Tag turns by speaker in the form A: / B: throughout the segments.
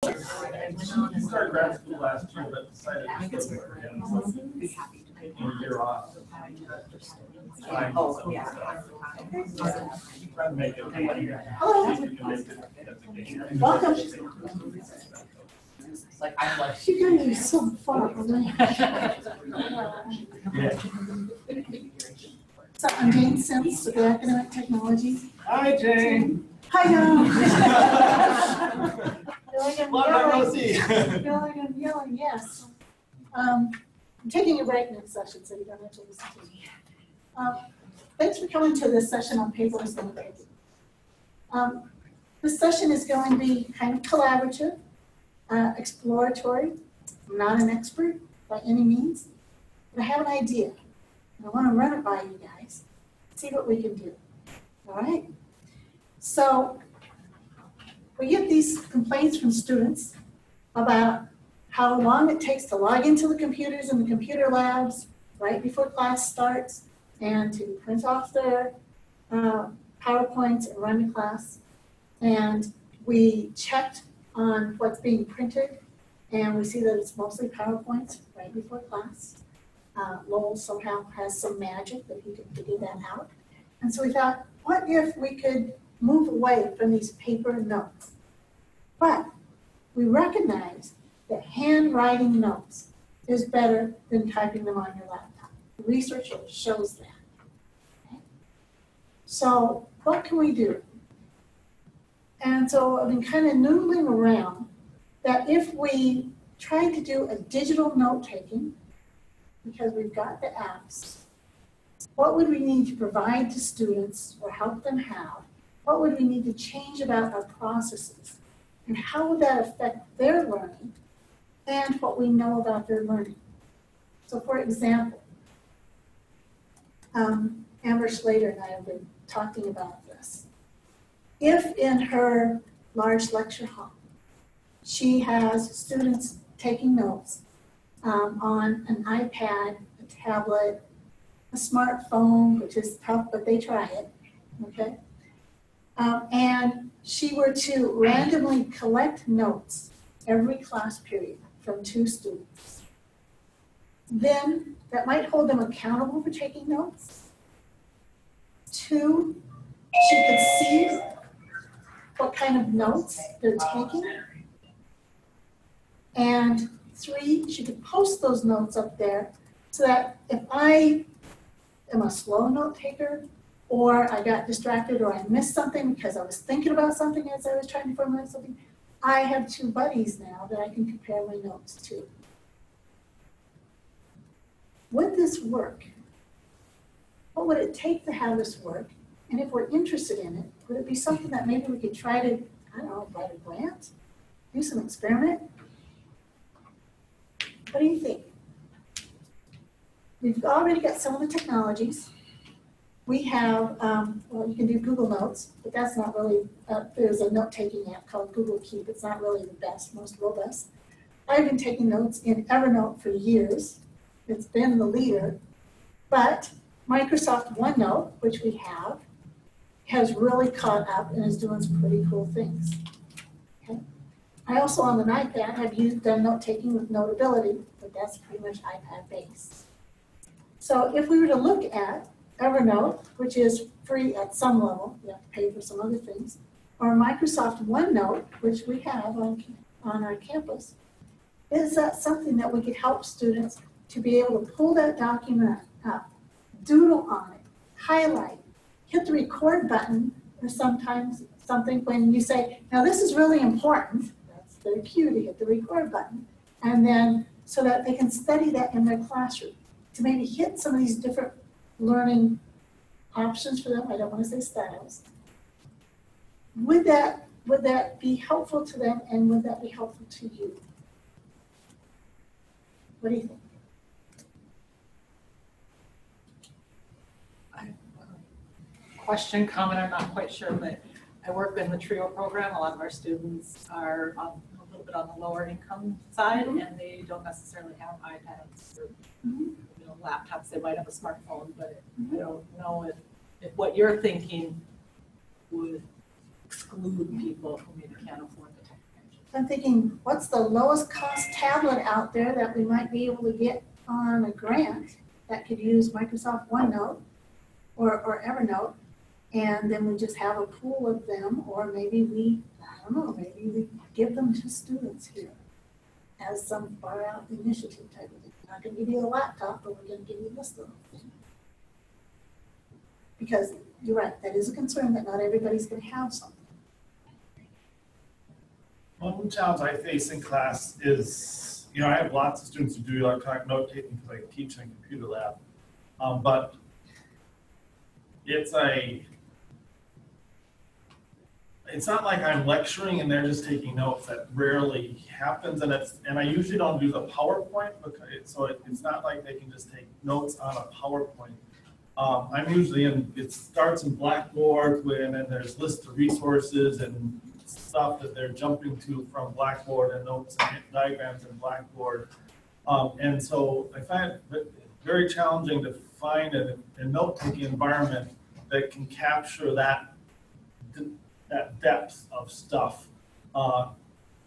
A: She started grad school last year, but decided to go for it again. So a year off.
B: Oh, yeah.
A: Trying to make it.
C: Hello. Welcome.
B: Like I'm like
C: You guys are so far away. So I'm Jane Sims with the Academic Technology.
A: Hi, Jane.
C: Hi,
A: Long time no see.
C: I'm yelling, yes. I'm taking a break next session, so you don't have to listen to me. Thanks for coming to this session on paperless note-taking. This session is going to be kind of collaborative, exploratory. I'm not an expert by any means, but I have an idea. I want to run it by you guys, see what we can do. All right? So we get these complaints from students about how long it takes to log into the computers in the computer labs right before class starts and to print off their PowerPoints and run to class. And we checked on what's being printed, and we see that it's mostly PowerPoints right before class. Lowell somehow has some magic that he can figure that out. And so we thought, what if we could move away from these paper notes? But we recognize that handwriting notes is better than typing them on your laptop. Research shows that. Okay? So what can we do? And so I've been kind of noodling around that if we tried to do a digital note-taking, because we've got the apps, what would we need to provide to students or help them have? What would we need to change about our processes? And how would that affect their learning and what we know about their learning? So for example, Amber Slater and I have been talking about this. If in her large lecture hall, she has students taking notes on an iPad, a tablet, a smartphone, which is tough, but they try it, okay? And she were to randomly collect notes every class period from 2 students, then that might hold them accountable for taking notes. 2, she could see what kind of notes they're taking. And 3, she could post those notes up there so that if I am a slow note taker, or I got distracted, or I missed something because I was thinking about something as I was trying to formulate something, I have 2 buddies now that I can compare my notes to. Would this work? What would it take to have this work? And if we're interested in it, would it be something that maybe we could try to, I don't know, write a grant, do some experiment? What do you think? We've already got some of the technologies. We have, well, you can do Google Notes, but that's not really, there's a note-taking app called Google Keep. It's not really the best, most robust. I've been taking notes in Evernote for years. It's been the leader. But Microsoft OneNote, which we have, has really caught up and is doing some pretty cool things. Okay? I also, on an iPad, have done note-taking with Notability, but that's pretty much iPad-based. So if we were to look at Evernote, which is free at some level, you have to pay for some other things, or Microsoft OneNote, which we have on our campus, is that something that we could help students to be able to pull that document up, doodle on it, highlight, hit the record button, or sometimes something when you say, now this is really important, that's their cue to hit the record button, and then so that they can study that in their classroom, to maybe hit some of these different learning options for them. I don't want to say styles. Would that be helpful to them, and would that be helpful to you? What do you think?
D: Question, comment, I'm not quite sure, but I work in the TRIO program. A lot of our students are a little bit on the lower income side, and they don't necessarily have iPads or laptops. They might have a smartphone, but I don't know if what you're thinking would exclude people who maybe can't afford the technology.
C: So I'm thinking, what's the lowest cost tablet out there that we might be able to get on a grant that could use Microsoft OneNote or Evernote? And then we just have a pool of them, or maybe we, I don't know, maybe we give them to students here as some far out initiative type of thing. We're not gonna give you a laptop, but we're gonna give you this little thing. Because you're right, that is a concern that not everybody's gonna have something.
A: One challenge I face in class is, I have lots of students who do electronic note taking because I teach in a computer lab. But it's not like I'm lecturing and they're just taking notes. That rarely happens, and I usually don't do the PowerPoint because it's not like they can just take notes on a PowerPoint. I'm usually it starts in Blackboard, and then there's lists of resources and stuff that they're jumping to from Blackboard, and notes and diagrams in Blackboard. And so I find it very challenging to find a note-taking environment that can capture that depth of stuff.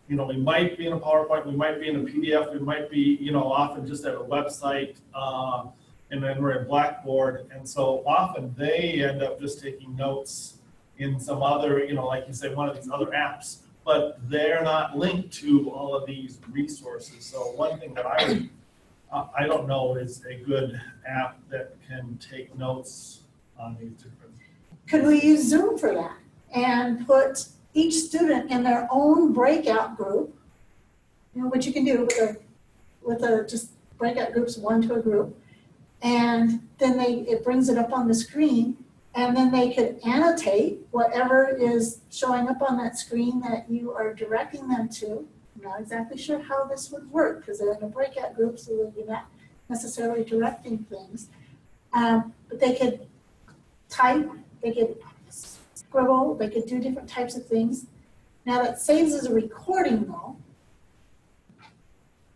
A: We might be in a PowerPoint, we might be in a PDF, we might be, often just at a website, and then we're in Blackboard. And so often they end up just taking notes in some other, like you say, one of these other apps, but they're not linked to all of these resources. So one thing that I don't know is a good app that can take notes on these different.
C: Could we use Zoom for that and put each student in their own breakout group? What you can do with just breakout groups, one to a group, and then it brings it up on the screen. And then they could annotate whatever is showing up on that screen that you are directing them to. I'm not exactly sure how this would work because they're in a breakout group, so that you're not necessarily directing things. But they could type, they could scribble, they could do different types of things. Now that saves as a recording though.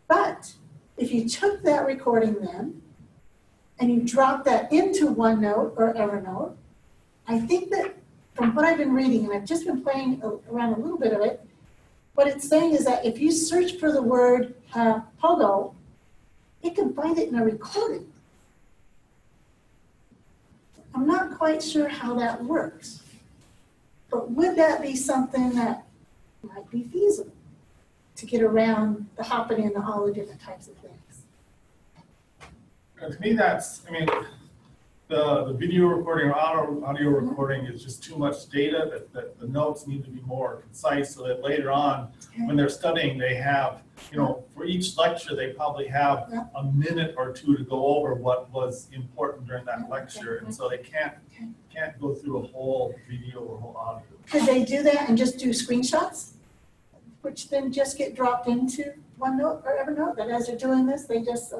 C: But if you took that recording then and you drop that into OneNote or Evernote, I think that from what I've been reading, and I've just been playing around a little bit of it, what it's saying is that if you search for the word pogo, it can find it in a recording. I'm not quite sure how that works, but would that be something that might be feasible to get around the hopping into all the different types of things?
A: To me, the video recording or audio recording is just too much data, that the notes need to be more concise so that later on, when they're studying, they have, for each lecture, they probably have a minute or two to go over what was important during that lecture. And so they can't go through a whole video or whole audio.
C: Could they do that and just do screenshots, which then just get dropped into OneNote or Evernote? That as they're doing this, they just,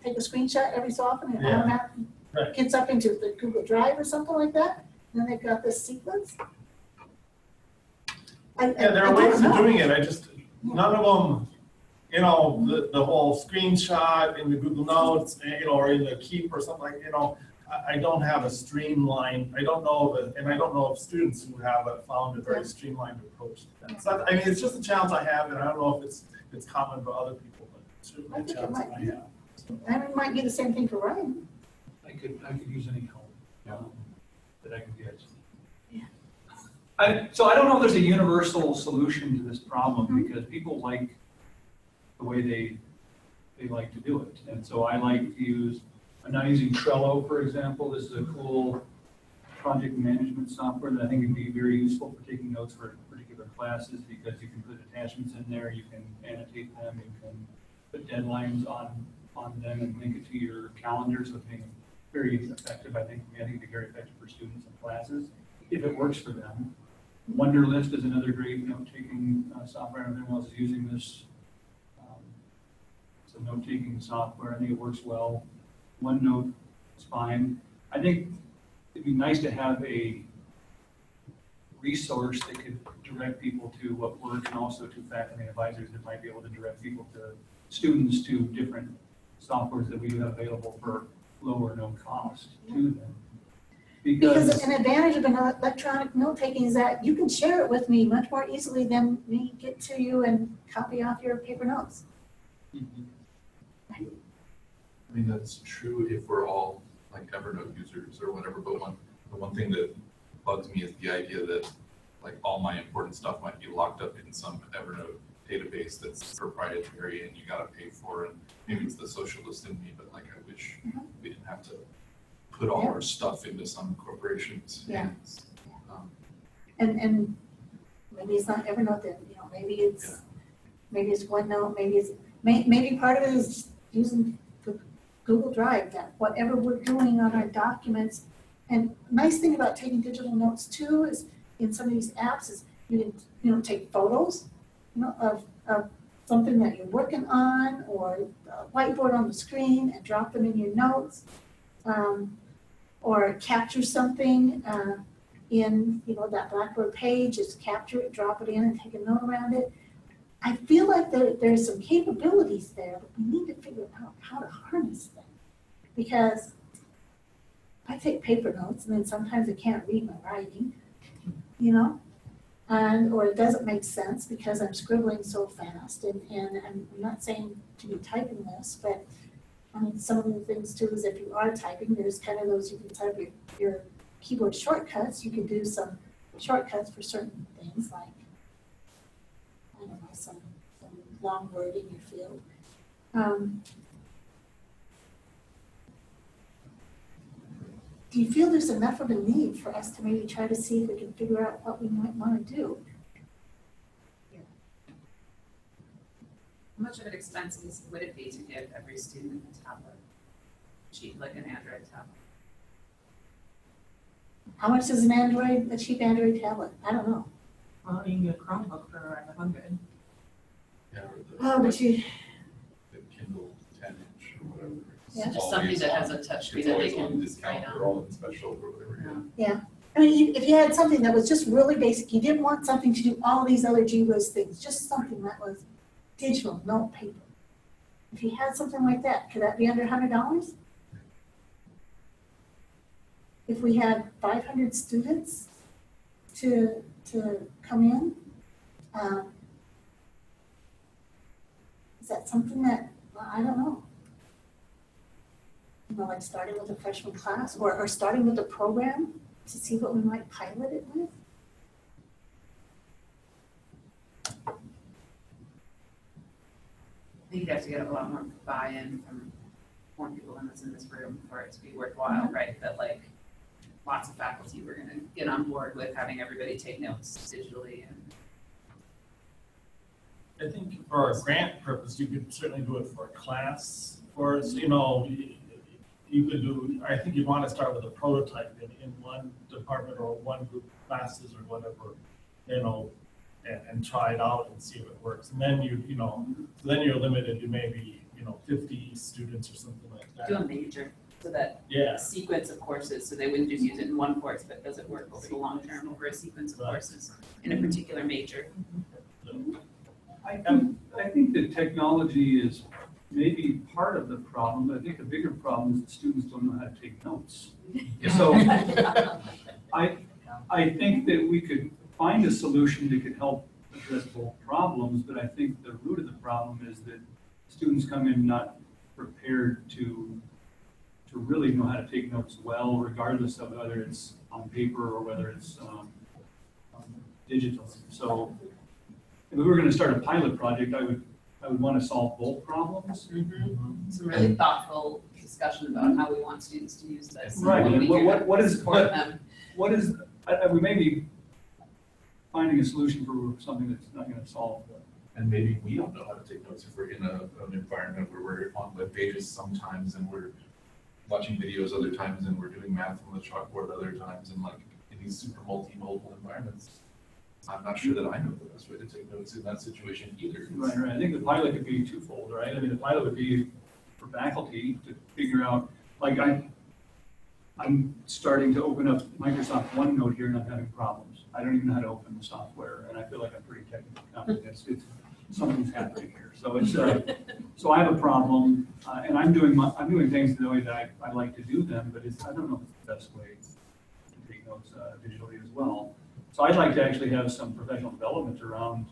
C: take a screenshot every so often and automatically gets up into the Google Drive or something like that, and then they've got this sequence.
A: There are ways of doing it. None of them, the whole screenshot in the Google Notes, or in the Keep or something like, I don't have a streamlined, I don't know of students who have found a very streamlined approach to that. So it's just a challenge I have, and I don't know if it's common for other people, but it's certainly a challenge I have.
C: And it might be the same thing for Ryan.
B: I could use any help that I could get.
C: Yeah.
B: So I don't know if there's a universal solution to this problem because people like the way they like to do it. And so I like to use, I'm not using Trello, for example. This is a cool project management software that I think would be very useful for taking notes for particular classes because you can put attachments in there, you can annotate them, you can put deadlines on them and link it to your calendar, so it's very effective. I think it'd be very effective for students and classes if it works for them. Wunderlist is another great note-taking software. Everyone else is using this. It's a note-taking software. I think it works well. OneNote is fine. I think it'd be nice to have a resource that could direct people to what works, and also to faculty and advisors that might be able to direct people to students to different softwares that we do have available for low or no cost to them.
C: Because an advantage of an electronic note-taking is that you can share it with me much more easily than me get to you and copy off your paper notes.
E: I mean, that's true if we're all like Evernote users or whatever, but the one thing that bugs me is the idea that like all my important stuff might be locked up in some Evernote database that's proprietary and you gotta pay for, and maybe it's the socialist in me, but like I wish we didn't have to put all our stuff into some corporation's hands.
C: And maybe it's not Evernote then, you know, maybe it's OneNote, maybe part of it is using Google Drive, that whatever we're doing on our documents. And nice thing about taking digital notes too is in some of these apps is you can, you know, take photos, you know, of something that you're working on or a whiteboard on the screen and drop them in your notes. Or capture something in, you know, that Blackboard page, just capture it, drop it in and take a note around it. I feel like there's some capabilities there, but we need to figure out how to harness them. Because I take paper notes and then sometimes I can't read my writing, you know? Or it doesn't make sense because I'm scribbling so fast. And I'm not saying to be typing this, but I mean, some of the things too is if you are typing, there's kind of those, you can type your keyboard shortcuts. You can do some shortcuts for certain things like, I don't know, some long word in your field. Do you feel there's enough of a need for us to maybe try to see if we can figure out what we might want to do?
F: How much of an expense would it be to give every student a tablet, cheap, like an Android tablet?
C: How much is a cheap Android tablet? I don't know.
D: Well, you can get a Chromebook for around $100.
E: Yeah, or
C: Oh, but you,
E: the Kindle 10-inch or whatever. It's
C: Yeah.
F: Just something
E: always
F: that
E: on-
F: has a touch screen
E: It's
F: that they
E: always on
F: can
E: discount
F: write
E: or
F: on.
E: all in special or whatever.
F: Yeah.
C: I mean, if you had something that was just really basic, you didn't want something to do all these other gee whiz things, just something that was digital, no paper. If you had something like that, could that be under $100? If we had 500 students to come in, is that something that, well, I don't know. You know, like starting with a freshman class or starting with a program to see what we might pilot it with?
F: I think you'd have to get a lot more buy-in from more people in this room for it to be worthwhile, right? That like lots of faculty were gonna get on board with having everybody take notes digitally and.
A: I think for a grant purpose, you could certainly do it for a class, or, you know, you could do, I think you'd want to start with a prototype in one department or one group of classes or whatever, you know, and try it out and see if it works. And then you know, so then you're limited to maybe, you know, 50 students or something like that.
F: Do a major, so that
A: Yeah.
F: a sequence of courses, so they wouldn't just use it in one course, but does it work over the long term over a sequence of
A: Right.
F: courses in a particular major?
B: I think that technology is maybe part of the problem, but I think the bigger problem is that students don't know how to take notes. So I think that we could find a solution that could help address both problems, but I think the root of the problem is that students come in not prepared to really know how to take notes well, regardless of whether it's on paper or whether it's digital. So if we were going to start a pilot project, I would want to solve both problems.
F: Some really thoughtful discussion about how we want students to use this.
B: Right,
F: and
B: and
F: we can
B: what is,
F: support them.
B: we may be finding a solution for something that's not going to solve it.
E: And maybe we don't know how to take notes if we're in an environment where we're on web pages sometimes and we're watching videos other times and we're doing math on the chalkboard other times, and like in these super multimodal environments. I'm not sure that I know the best way to take notes in that situation either.
B: Right. I think the pilot could be twofold, right? I mean, the pilot would be for faculty to figure out, like I'm starting to open up Microsoft OneNote here and I'm having problems. I don't even know how to open the software, and I feel like I'm pretty technically competent. It's something's happening here. So it's so I have a problem, and I'm doing things the way that I like to do them, but I don't know if it's the best way notes digitally as well. So I'd like to actually have some professional development around,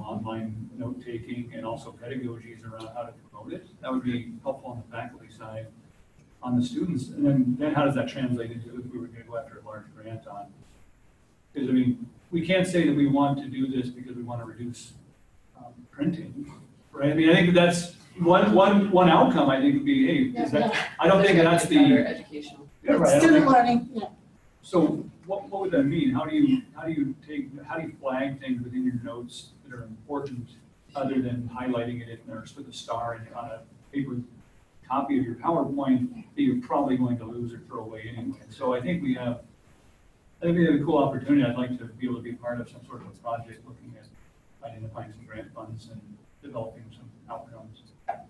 B: online note-taking and also pedagogies around how to promote it. That would be helpful on the faculty side. On the students, and then how does that translate into if we were going to go after a large grant on? Because we can't say that we want to do this because we want to reduce printing, right? I think that's one outcome. I think would be, hey, is that? I don't think that's the
F: Better educational.
B: yeah, right. I don't
C: Student
B: think-
C: learning, yeah.
B: So what would that mean? How do you flag things within your notes that are important, other than highlighting it in there with a star on a paper copy of your PowerPoint that you're probably going to lose or throw away anyway? So I think we have a cool opportunity. I'd like to be able to be part of some sort of a project looking at identifying some grant funds and developing some outcomes.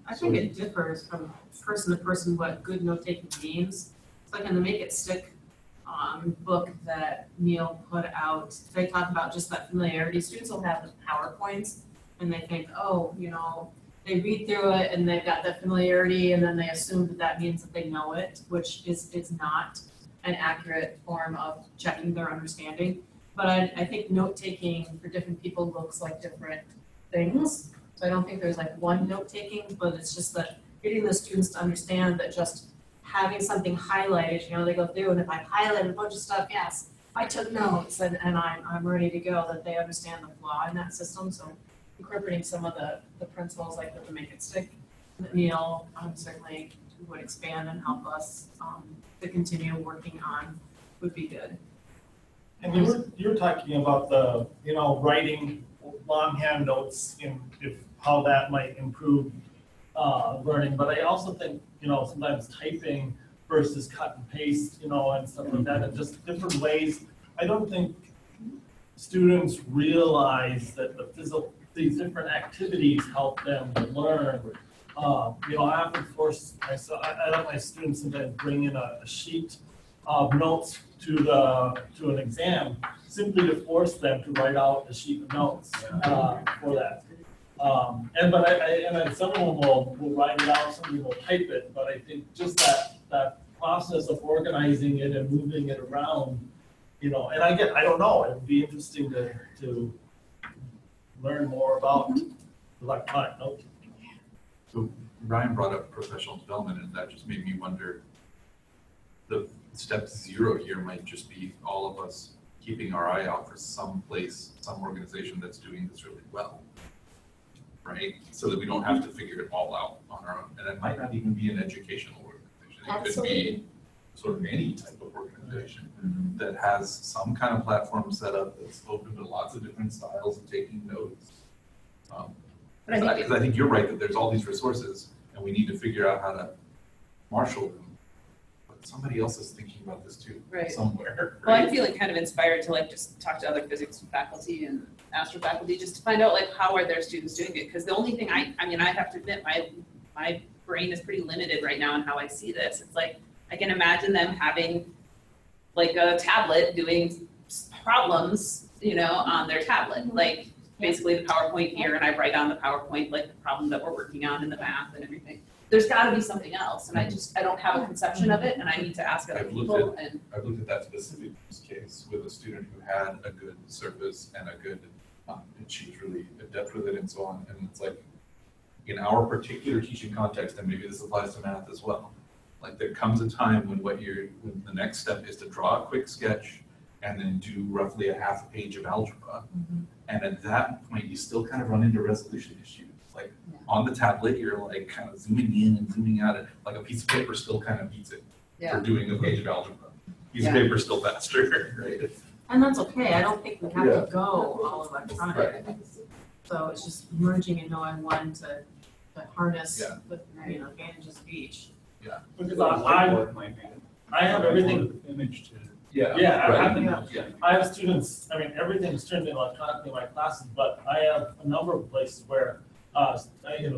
G: I think it differs from person to person what good note-taking means. It's like in the Make It Stick book that Neil put out, they talk about just that familiarity. Students will have the PowerPoints and they think, oh, they read through it and they've got that familiarity and then they assume that that means that they know it, which is not an accurate form of checking their understanding. But I think note-taking for different people looks like different things. So I don't think there's like one note-taking, but it's just that getting the students to understand that just having something highlighted, they go through and if I highlighted a bunch of stuff, yes, I took notes and I'm ready to go, that they understand the flaw in that system. So incorporating some of the principles like the Make It Stick that Neil certainly would expand and help us to continue working on would be good.
A: And you were talking about the, writing longhand notes how that might improve learning, but I also think, sometimes typing versus cut and paste, and stuff like that, and just different ways. I don't think students realize that these different activities help them to learn. I often I let my students sometimes bring in a sheet of notes to an exam, simply to force them to write out a sheet of notes for that. And some of them will write it out, some of them will type it, but I think just that process of organizing it and moving it around, and I don't know, it would be interesting to learn more about electronic note.
E: So Ryan brought up professional development, and that just made me wonder, the step 0 here might just be all of us keeping our eye out for some place, some organization that's doing this really well, right? So that we don't have to figure it all out on our own. And it might not even be an educational organization. It could be sort of any type of organization that has some kind of platform set up that's open to lots of different styles of taking notes. Because I think you're right that there's all these resources and we need to figure out how to marshal them. But somebody else is thinking about this too,
F: Right.
E: somewhere.
F: Well,
E: Right?
F: I'm feeling kind of inspired to just talk to other physics faculty and astro faculty just to find out how are their students doing it. Because the only thing I have to admit, my brain is pretty limited right now in how I see this. It's I can imagine them having a tablet doing problems, on their tablet. Basically the PowerPoint here, and I write on the PowerPoint the problem that we're working on in the math and everything. There's got to be something else, and I don't have a conception of it, and I need to ask other people.
E: I've looked at that specific use case with a student who had a good service and a good, and she was really adept with it and so on. And it's in our particular teaching context, and maybe this applies to math as well, there comes a time when when the next step is to draw a quick sketch and then do roughly a half a page of algebra. And at that point, you still kind of run into resolution issues. On the tablet, you're kind of zooming in and zooming out. A piece of paper still kind of beats it for doing a page of algebra. Piece of paper still faster, right?
G: And that's okay. I don't think we have to go all electronic.
E: Right.
G: So it's just merging and knowing when to harness with advantages of each.
A: Because
B: Whiteboard might be
A: I have everything.
B: image to.
A: I have students, everything's turned in electronically in my classes, but I have a number of places where,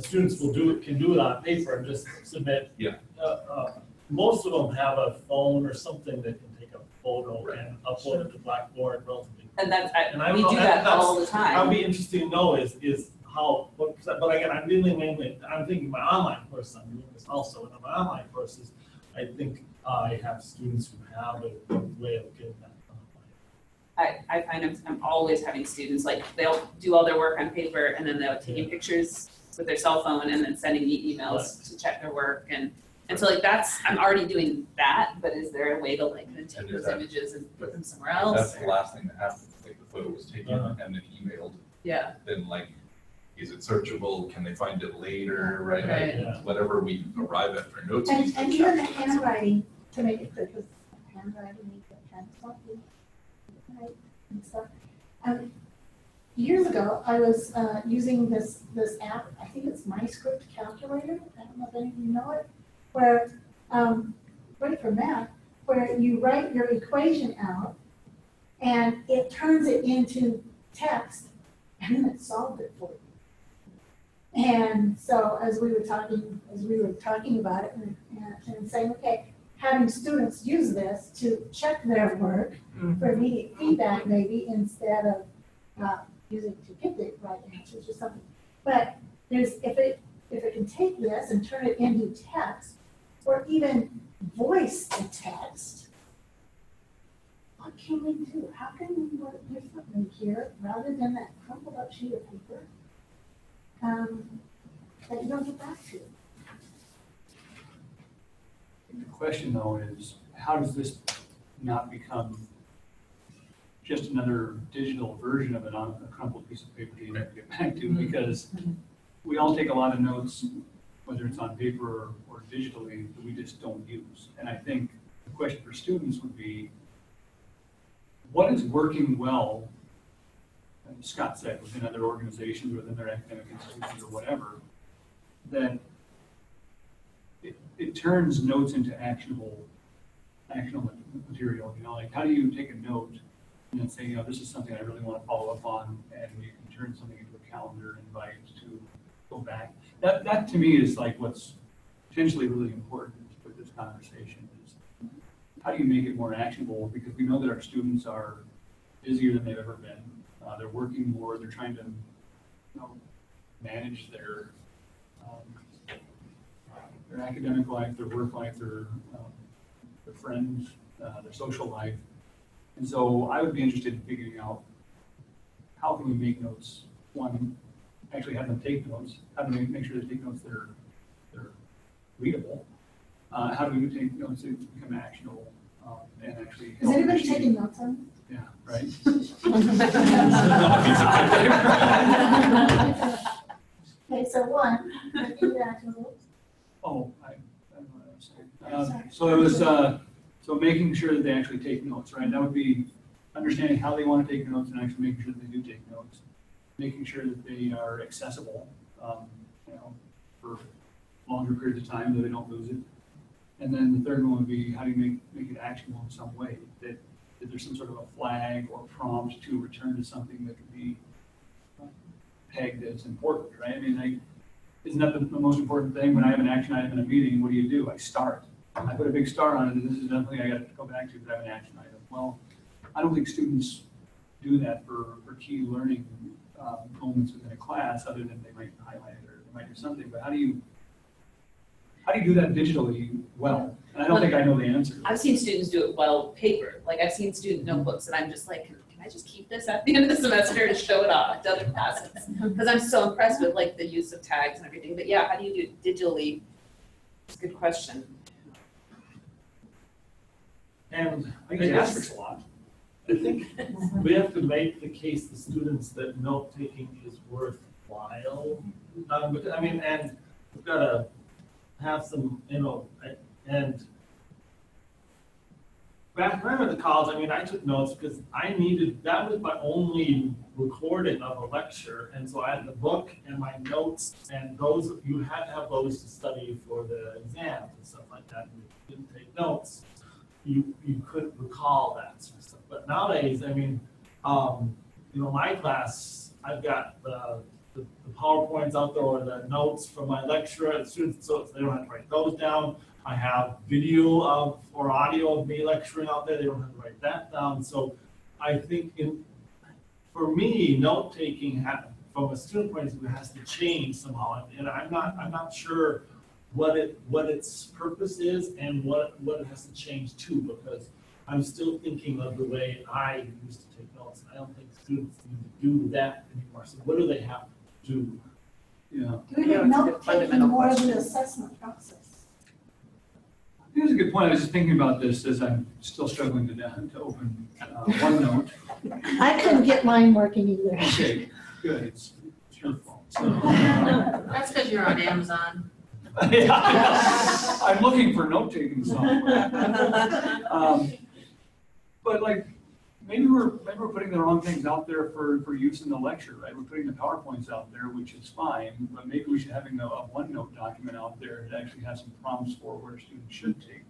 A: students can do it on paper and just submit. Most of them have a phone or something that can take a photo and upload it to Blackboard relatively.
F: And
A: we
F: do that all the time.
A: That would be interesting to know is what percent, but again, I'm thinking my online course, I'm doing this also, and in my online courses, I think I have students who have a way of getting that done.
F: I find I'm always having students, like, they'll do all their work on paper and then they'll take pictures with their cell phone and then sending me emails to check their work, and so like I'm already doing that, but is there a way to like then take those images and put them somewhere else?
E: That's the last thing that happens, like the photo was taken and then emailed,
F: Yeah,
E: then like, is it searchable, can they find it later, right?
F: Right.
A: Yeah.
E: Whatever we arrive at for notes.
C: And even the handwriting, to make it clear, because handwriting, you get kind of funky, right, and stuff. Years ago, I was using this app, I think it's My Script Calculator, I don't know if any of you know it, where, great for math, where you write your equation out, and it turns it into text, and then it solved it for you. And so as we were talking about it and saying, okay, having students use this to check their work for immediate feedback maybe instead of using to get the right answers or something. But if it can take this and turn it into text or even voice the text, what can we do? How can we work differently here rather than that crumpled up sheet of paper that you don't get back to?
B: The question though is, how does this not become just another digital version of a crumpled piece of paper that you never get back to? Because we all take a lot of notes, whether it's on paper or digitally, that we just don't use. And I think the question for students would be, what is working well, as Scott said, within other organizations, within their academic institutions or whatever, that it turns notes into actionable material. You know, like how do you take a note and then say, you know, this is something I really want to follow up on, and you can turn something into a calendar invite to go back. That to me is like what's potentially really important with this conversation is how do you make it more actionable? Because we know that our students are busier than they've ever been. They're working more. They're trying to, you know, manage their academic life, their work life, their friends, their social life. And so I would be interested in figuring out how can we make notes, one, actually have them take notes, how do we make sure they take notes that are readable, how do we take notes that become actionable, and actually
C: Is anybody taking notes on
B: yeah, right?
C: Okay, so one, making it actionable.
B: Oh, I don't know what I was saying. So it was, so making sure that they actually take notes, right? That would be understanding how they want to take notes and actually making sure that they do take notes. Making sure that they are accessible, you know, for longer periods of time so they don't lose it. And then the third one would be how do you make it actionable in some way, that there's some sort of a flag or prompt to return to something that could be pegged as important, right? I mean, like, isn't that the most important thing? When I have an action item in a meeting, what do? I start. I put a big star on it, and this is definitely I got to go back to because I have an action item. Well, I don't think students do that for key learning moments within a class, other than they might highlight it or they might do something. But how do you do that digitally well? And I don't think I know the answer.
F: I've seen students do it well paper. Like I've seen student notebooks and I'm just like, can I just keep this at the end of the semester to show it off to other classes? Because I'm so impressed with like the use of tags and everything. But yeah, how do you do it digitally? It's a good question.
A: And
B: I think the asterisks a lot.
A: I think we have to make the case to students that note-taking is worthwhile. But, I mean, and we've got to have some, you know, and back when I went to college, I mean, I took notes because that was my only recording of a lecture. And so I had the book and my notes, and those, you had to have those to study for the exams and stuff like that. And if you didn't take notes, you couldn't recall that sort of stuff. But nowadays, I mean, you know, my class, I've got the PowerPoints out there or the notes from my lecturer and students, so they don't have to write those down. I have video or audio of me lecturing out there. They don't have to write that down. So I think for me, note-taking from a student point of view has to change somehow. And I'm not sure what its purpose is and what it has to change to, because I'm still thinking of the way I used to take notes. I don't think students need to do that anymore. So what do they have to do?
B: Yeah.
C: Do we
D: Yeah,
C: need
D: it's a
C: note
D: good fundamental
C: taking more of the
D: question.
C: assessment process?
B: Here's a good point. I was just thinking about this as I'm still struggling to open OneNote.
C: I couldn't get mine working either.
B: Okay, good. It's your fault. So,
G: That's because you're on Amazon.
B: yeah. I'm looking for note-taking software. But like, maybe we're putting the wrong things out there for use in the lecture, right? We're putting the PowerPoints out there, which is fine, but maybe we should having a OneNote document out there that actually has some prompts for where students should take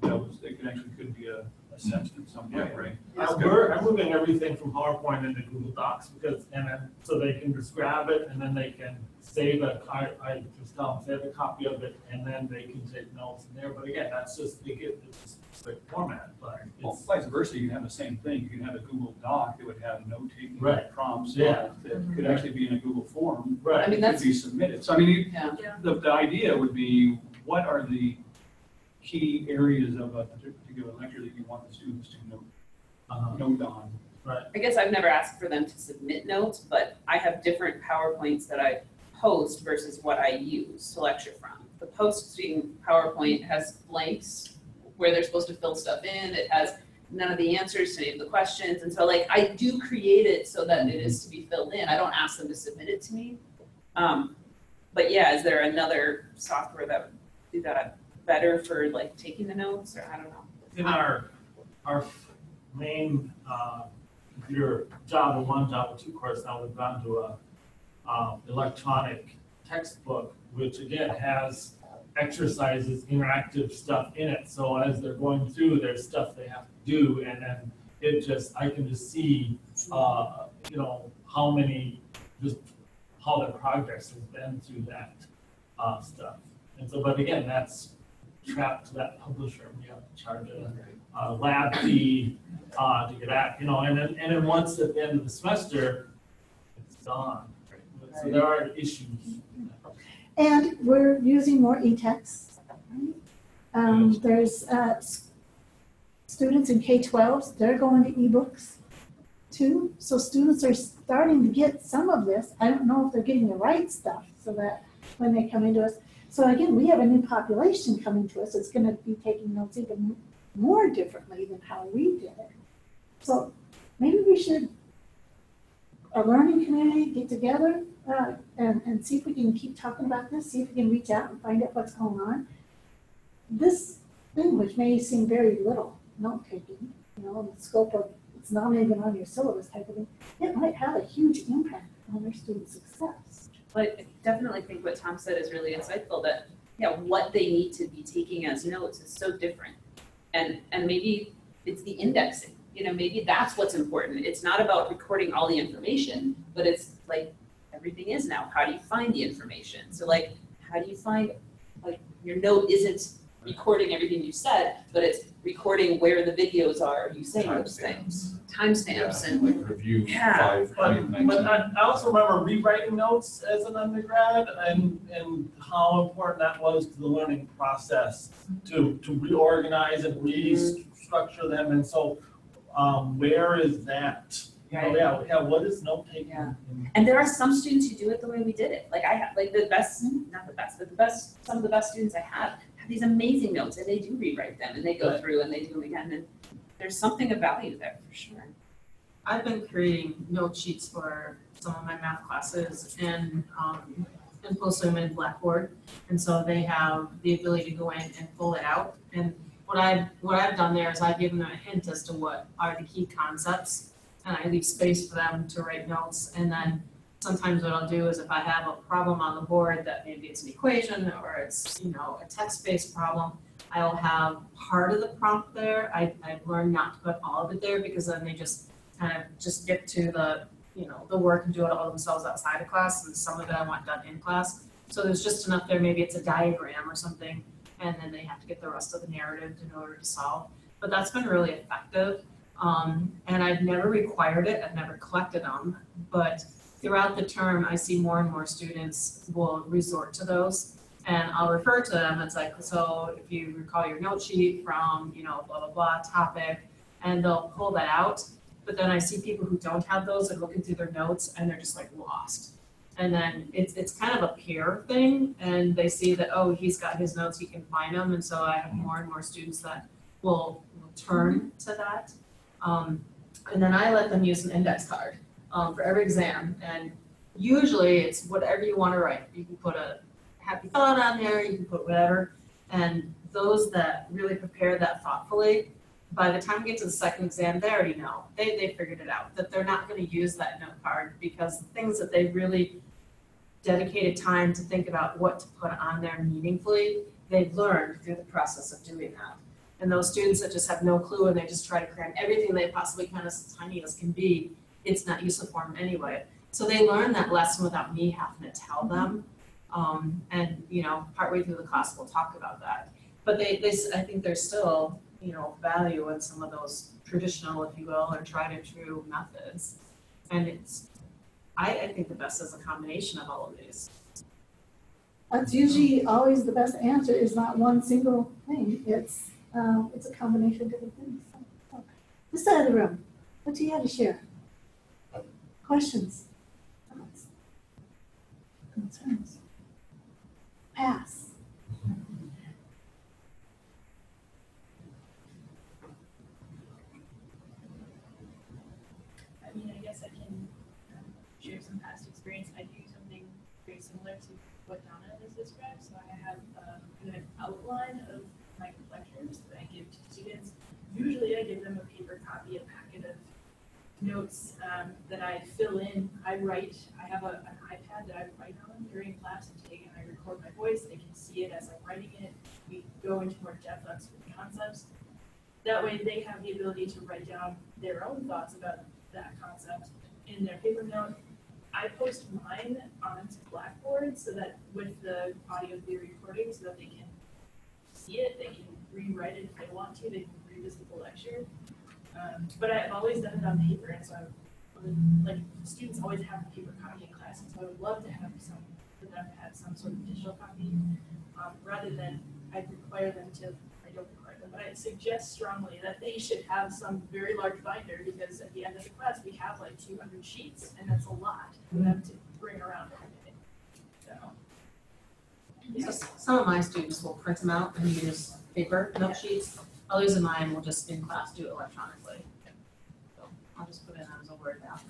B: notes. They could be assessed in some way, right?
A: I'm moving everything from PowerPoint into Google Docs because, and then, so they can just grab it and then they can save I just tell them, save a copy of it, and then they can take notes in there. But again, that's just, it's quick format, but
B: Well,
A: it's,
B: vice versa, you can have the same thing. You can have a Google Doc that would have note-taking
A: Right.
B: prompts
A: Yeah.
B: that could actually be in a Google form.
A: right.
F: I mean,
B: That
F: that's,
B: could be submitted. So I mean,
F: yeah.
B: the idea would be, what are the key areas of a particular lecture that you want the students to note on?
F: I guess I've never asked for them to submit notes, but I have different PowerPoints that I post versus what I use to lecture from. The posting PowerPoint has blanks where they're supposed to fill stuff in. It has none of the answers to any of the questions. And so like, I do create it so that it is to be filled in. I don't ask them to submit it to me. But yeah, is there another software that would do that better for like taking the notes, or I don't know?
A: In our main computer Java 1, Java 2 course, now we've gone to a electronic textbook, which again has exercises, interactive stuff in it. So as they're going through, there's stuff they have to do, and then I can just see, how their progress has been through that stuff. And so, but again, that's trapped to that publisher. We have to charge a lab fee to get at, and then once at the end of the semester, it's gone. So there are issues.
C: And we're using more e-texts. Right? There's students in K-12s, they're going to ebooks too. So students are starting to get some of this. I don't know if they're getting the right stuff so that when they come into us. So again, we have a new population coming to us. It's going to be taking notes even more differently than how we did it. So maybe we should, a learning community, get together and see if we can keep talking about this, see if we can reach out and find out what's going on. This thing, which may seem very little, note-taking, in the scope of, it's not even on your syllabus type of thing, it might have a huge impact on their student success.
F: But I definitely think what Tom said is really insightful, that, what they need to be taking as notes is so different. And maybe it's the indexing, maybe that's what's important. It's not about recording all the information, but it's like everything is now. How do you find the information? So like, how do you find, like, your note isn't recording everything you said, but it's recording where the videos are, you saying those things. Timestamps and
E: like review
F: Yeah.
E: 5,
A: But
E: 2019.
A: I also remember rewriting notes as an undergrad and how important that was to the learning process to reorganize and restructure them. And so where is that? What is note taking?
F: Yeah. And there are some students who do it the way we did it. Like I have, like the best, not the best, but the best, some of the best students I have these amazing notes, and they do rewrite them and they go through and they do them again. And there's something of value there for sure.
G: I've been creating note sheets for some of my math classes and post them in Blackboard. And so they have the ability to go in and pull it out. And what I've done there is I've given them a hint as to what are the key concepts, and I leave space for them to write notes. And then sometimes what I'll do is if I have a problem on the board that maybe it's an equation or it's, a text-based problem, I'll have part of the prompt there. I've learned not to put all of it there because then they just kind of just get to the, the work and do it all themselves outside of class, and some of it I want done in class. So there's just enough there, maybe it's a diagram or something, and then they have to get the rest of the narrative in order to solve. But that's been really effective. And I've never required it, I've never collected them, but throughout the term, I see more and more students will resort to those. And I'll refer to them, it's like, so if you recall your note sheet from, blah, blah, blah topic, and they'll pull that out. But then I see people who don't have those, they're looking through their notes and they're just like lost. And then it's kind of a peer thing, and they see that, oh, he's got his notes, he can find them, and so I have more and more students that will turn to that. And then I let them use an index card for every exam, and usually it's whatever you want to write. You can put a happy thought on there, you can put whatever, and those that really prepare that thoughtfully, by the time we get to the second exam, they already know, they figured it out, that they're not going to use that note card because the things that they really dedicated time to think about what to put on there meaningfully, they've learned through the process of doing that. And those students that just have no clue and they just try to cram everything they possibly can as tiny as can be, it's not useful for them anyway. So they learn that lesson without me having to tell them. And partway through the class we'll talk about that. But I think there's still, value in some of those traditional, if you will, or tried and true methods. And I think the best is a combination of all of these.
C: That's usually always the best answer is not one single thing. It's a combination of different things. So, this side of the room, what do you have to share? Questions? Comments? Concerns? Pass.
H: I mean, I guess I can share some past experience. I do something very similar to what Donna has described. So I have an outline of my lectures that I give to students. Usually I give them a paper copy, a packet of notes that I fill in. I have an iPad that I write on during class and I record my voice. They can see it as I'm writing it. We go into more depth on certain concepts. That way they have the ability to write down their own thoughts about that concept in their paper note. I post mine onto Blackboard so that with the audio of the recording so that they can see it, they can rewrite it if they want to, they can revisit the lecture. But I've always done it on paper, and so students always have a paper copy in class, and so I would love to have for them to have some sort of digital copy, rather than I require them to, I don't require them, but I suggest strongly that they should have some very large binder, because at the end of the class, we have 200 sheets, and that's a lot for them to bring around every day. So.
G: So some of my students will print them out and use paper note sheets. Others of mine will just in class do it electronically. So I'll just put it as a Word doc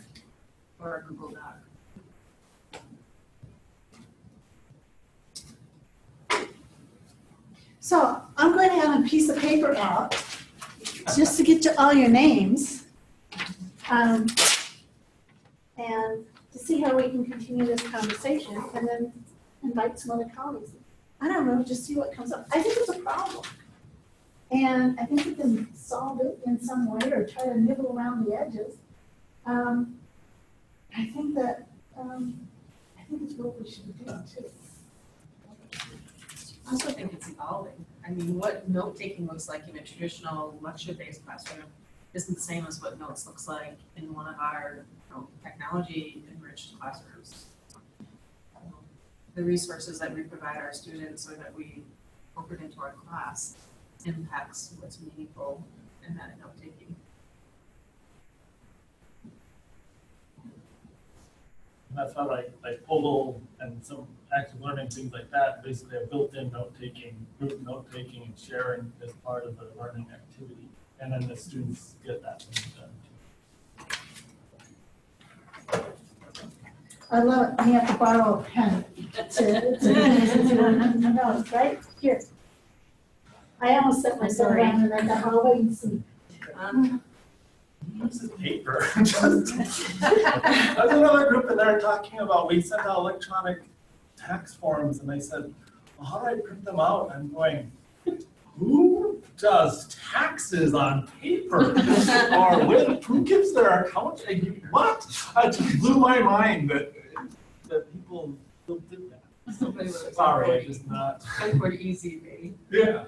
G: or a Google Doc.
C: So I'm going to have a piece of paper out just to get to all your names and to see how we can continue this conversation and then invite some other colleagues. I don't know, just see what comes up. I think it's a problem. And I think we can solve it in some way or try to nibble around the edges. I think it's what we should do too.
G: I also think it's evolving. I mean, what note-taking looks like in a traditional lecture-based classroom isn't the same as what notes looks like in one of our technology-enriched classrooms. The resources that we provide our students or that we incorporate into our class impacts what's meaningful in that note-taking.
A: And that's how like Podal and some active learning, things like that, basically are built-in note-taking, group note-taking and sharing as part of the learning activity. And then the students get that thing done.
C: I love it. You have to borrow a pen to notes, right? Here. I almost set myself down and I thought, oh, wait and see.
A: This is paper. There's another group and they're talking about, we sent out electronic tax forms and they said, well, how do I print them out? I'm going, who does taxes on paper? Or who gives their account? What? It just blew my mind that people still did that. Sorry, I just not.
G: Pretty easy, maybe.
A: Yeah.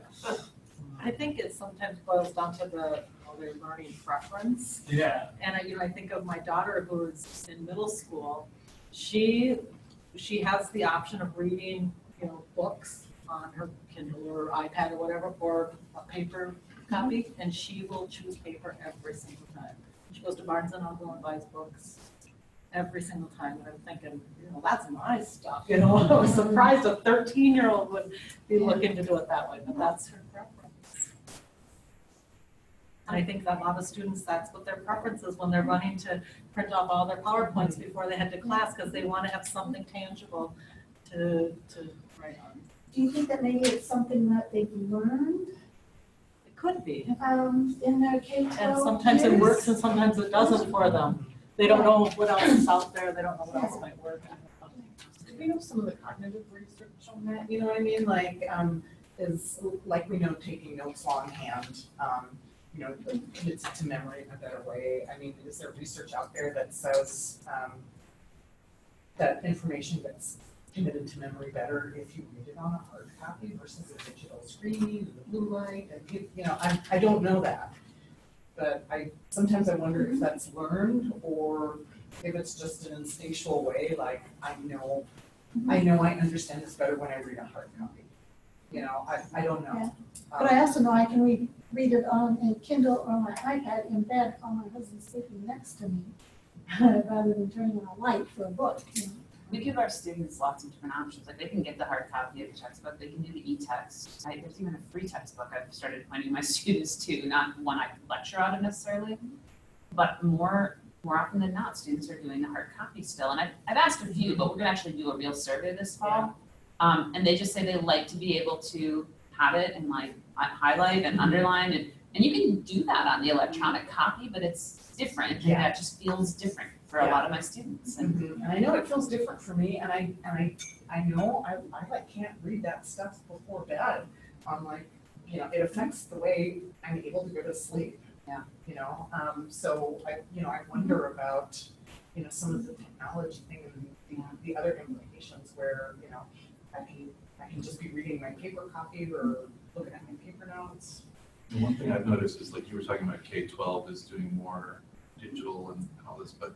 D: I think it sometimes boils down to their learning preference.
A: Yeah.
D: And I think of my daughter who's in middle school. She has the option of reading books on her Kindle or iPad or whatever, or a paper copy, and she will choose paper every single time. She goes to Barnes and Noble and buys books every single time, and I'm thinking, that's my stuff, I was surprised a 13-year-old would be looking to do it that way, but that's her preference. And I think that a lot of students, that's what their preference is when they're running to print off all their PowerPoints before they head to class, because they want to have something tangible to write on.
C: Do you think that maybe it's something that they've learned
D: It could be,
C: in their K-12
D: and sometimes it
C: years?
D: works and sometimes it doesn't for them. They don't know what else is out there, they don't know what else might work.
I: Do we know some of the cognitive research on that? You know what I mean? Like, is, like we know taking notes longhand, commits it to memory in a better way. I mean, is there research out there that says, that information gets committed to memory better if you read it on a hard copy versus a digital screen, the blue light, and I don't know that. But sometimes I wonder if that's learned or if it's just an instinctual way, like I know I understand this better when I read a hard copy. I don't know.
C: Yeah. But I also know I can read it on a Kindle or my iPad in bed while my husband's sleeping next to me, rather than turning on a light for a book.
F: We give our students lots of different options. Like they can get the hard copy of the textbook, they can do the e-text. There's even a free textbook I've started pointing my students to, not one I lecture out of necessarily, but more often than not, students are doing the hard copy still. And I've asked a few, but we're gonna actually do a real survey this fall. And they just say they like to be able to have it and like highlight and underline, and you can do that on the electronic copy, but it's different, and that just feels different for a lot of my students.
I: And I know it feels different for me, and I know I like can't read that stuff before bed. I'm like, it affects the way I'm able to go to sleep.
F: Yeah.
I: So I wonder about some of the technology thing and the other implications where I can just be reading my paper copy or looking at my paper notes.
E: The one thing I've noticed is like you were talking about K-12 is doing more digital and all this, but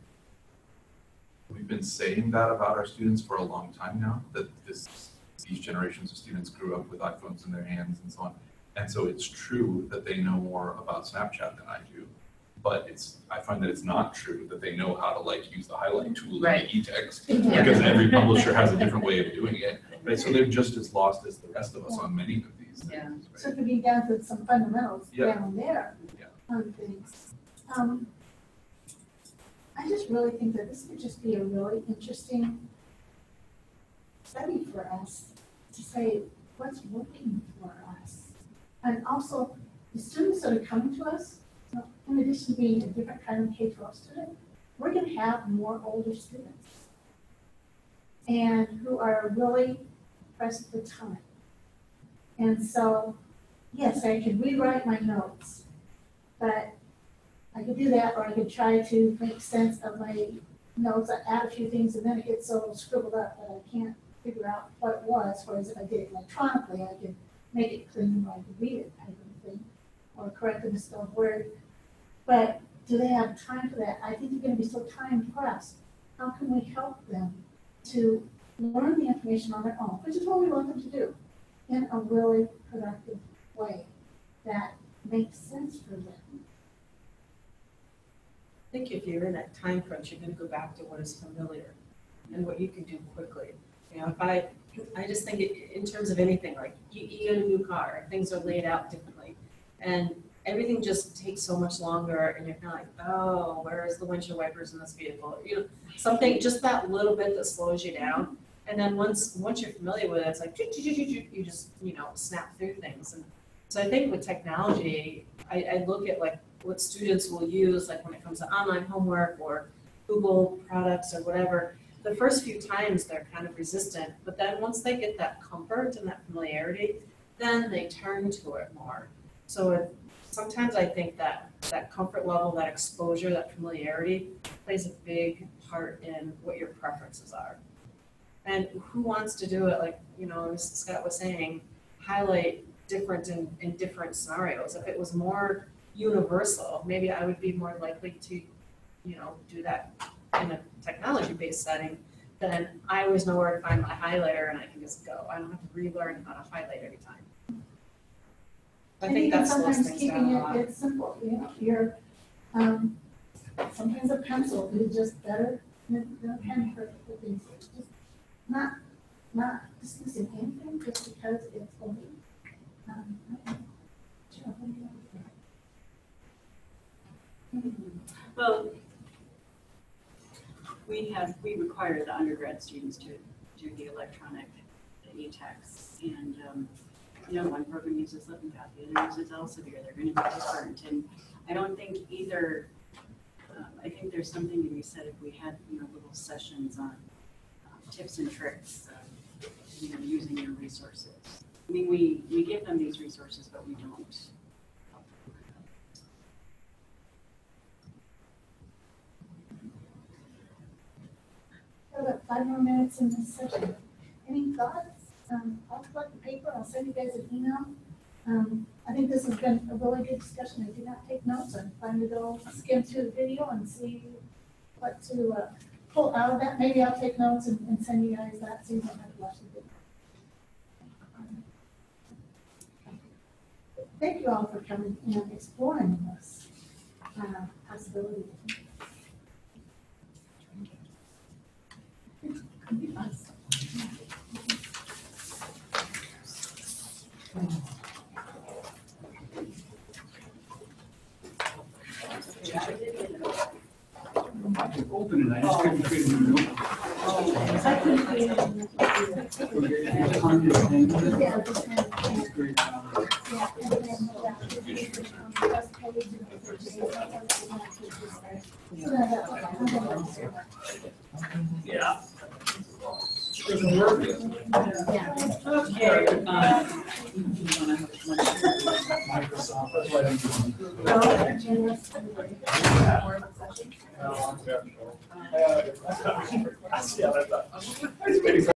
E: we've been saying that about our students for a long time now, that these generations of students grew up with iPhones in their hands and so on. And so it's true that they know more about Snapchat than I do, but I find that it's not true that they know how to use the highlight tool in the e-text, because every publisher has a different way of doing it. Right? So they're just as lost as the rest of us on many of these things.
F: Yeah.
E: Right?
C: So it could be down to some fundamentals down there
E: Yeah.
C: on things. I just really think that this could just be a really interesting study for us to say what's working for us. And also, the students that are coming to us, in addition to being a different kind of K-12 student, we're going to have more older students and who are really pressed for time. And so, yes, I could rewrite my notes, but I could do that, or I could try to make sense of my notes, I add a few things, and then it gets so scribbled up that I can't figure out what it was, whereas if I did it electronically, I could make it clean where I could read it, type of thing, or correct a misspelled word. But do they have time for that? I think they're going to be so time pressed. How can we help them to learn the information on their own, which is what we want them to do, in a really productive way that makes sense for them?
G: I think if you're in that time crunch, you're gonna go back to what is familiar and what you can do quickly. If I just think in terms of anything, like you get a new car, things are laid out differently. And everything just takes so much longer and you're kind of like, oh, where is the windshield wipers in this vehicle? Something, just that little bit that slows you down. And then once you're familiar with it, it's like, you just, snap through things. And so I think with technology, I look at what students will use, when it comes to online homework or Google products or whatever. The first few times they're kind of resistant, but then once they get that comfort and that familiarity, then they turn to it more. So sometimes I think that comfort level, that exposure, that familiarity plays a big part in what your preferences are. And who wants to do it, as Scott was saying, highlight different in different scenarios. If it was more universal, maybe I would be more likely to, do that in a technology-based setting.
J: then I always know where to find my highlighter and I can just go. I don't have to relearn how to highlight every time. I
C: And
J: think
C: even
J: that slows
C: sometimes
J: things
C: keeping
J: down a lot.
C: it simple, you know, sometimes a pencil is just better than a pen for things. Just not dismissing anything just because it's old. Sure.
K: Well, we require the undergrad students to do the electronic e-text, and, one program uses Lippincott, the other uses Elsevier, they're gonna be different, and I don't think either, I think there's something to be said if we had, little sessions on tips and tricks, using your resources. I mean, we give them these resources, but we don't.
C: We've got 5 more minutes in this session. Any thoughts? I'll collect the paper, I'll send you guys an email. I think this has been a really good discussion. I did not take notes. I'm trying to go skim through the video and see what to pull out of that. Maybe I'll take notes and send you guys that so you don't have to watch the video. Thank you all for coming and exploring this possibility. Could be fun.
B: I could open it, I just couldn't create a new note.
C: I couldn't create it. Yeah, just kind of-
B: That's great.
C: yeah, and then, first page and the first page, so that-
B: Yeah. Doesn't work.
C: yeah.
K: Okay,
B: Microsoft, that's why I'm doing it.
C: Well, generous.
A: Yeah, that's